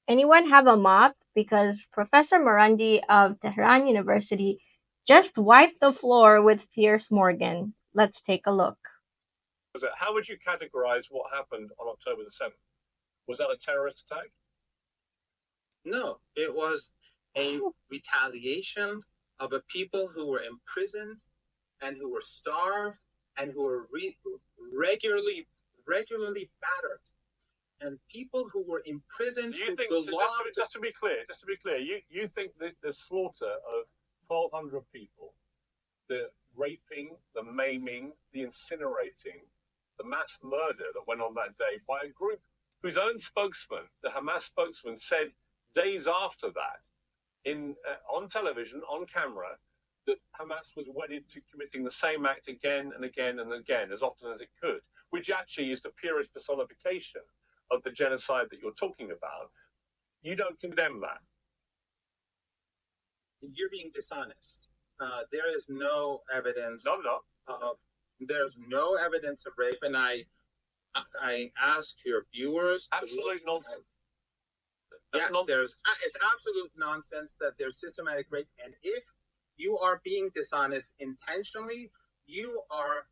Anyone have a mop? Because Professor Marandi of Tehran University just wiped the floor with Piers Morgan. Let's take a look. How would you categorize what happened on October the 7th? Was that a terrorist attack? No, it was a retaliation of a people who were imprisoned and who were starved and who were regularly battered. And people who were imprisoned who belonged... Just to be clear, you think that the slaughter of 1,200 people, the raping, the maiming, the incinerating, the mass murder that went on that day by a group whose own spokesman, the Hamas spokesman, said days after that, on television, on camera, that Hamas was wedded to committing the same act again and again and again, as often as it could, which actually is the purest personification of the genocide that you're talking about. You don't condemn that. You're being dishonest. There is no evidence. There's no evidence of rape, and I asked your viewers. Absolute nonsense. Yes, it's absolute nonsense that there's systematic rape, and if you are being dishonest intentionally, you are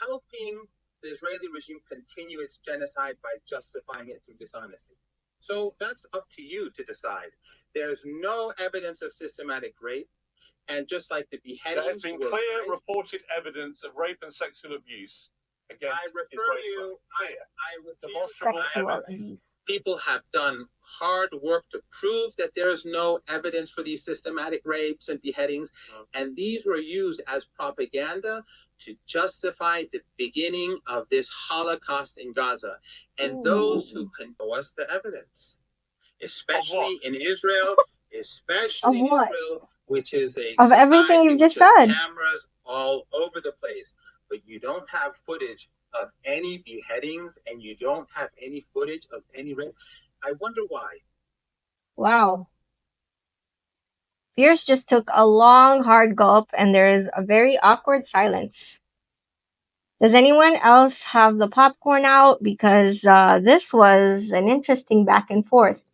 helping the Israeli regime continue its genocide by justifying it through dishonesty. So that's up to you to decide. There's no evidence of systematic rape, and just like the beheadings... There has been clear reported evidence of rape and sexual abuse against People have done hard work to prove that there is no evidence for these systematic rapes and beheadings, and these were used as propaganda to justify the beginning of this Holocaust in Gaza. And those who can show us the evidence, especially in Israel, which is a of everything you've just said. Cameras all over the place. But you don't have footage of any beheadings, and you don't have any footage of any rape. I wonder why. Wow. Piers just took a long, hard gulp, and there is a very awkward silence. Does anyone else have the popcorn out? Because this was an interesting back and forth.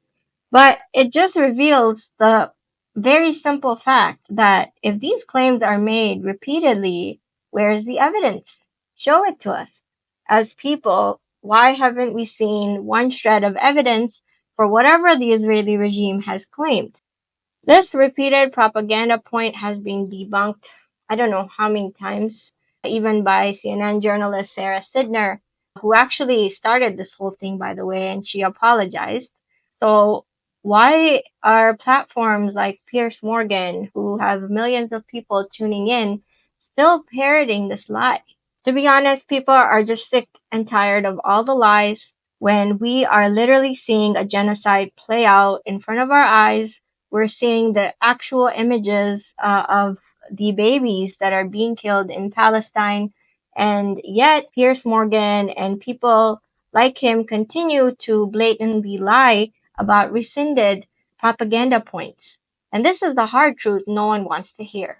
But it just reveals the very simple fact that if these claims are made repeatedly, where is the evidence? Show it to us. As people, why haven't we seen one shred of evidence for whatever the Israeli regime has claimed? This repeated propaganda point has been debunked, I don't know how many times, even by CNN journalist Sarah Sidner, who actually started this whole thing, by the way, and she apologized. So why are platforms like Piers Morgan, who have millions of people tuning in, still parroting this lie? To be honest, people are just sick and tired of all the lies when we are literally seeing a genocide play out in front of our eyes. We're seeing the actual images of the babies that are being killed in Palestine. And yet Piers Morgan and people like him continue to blatantly lie about rescinded propaganda points. And this is the hard truth no one wants to hear.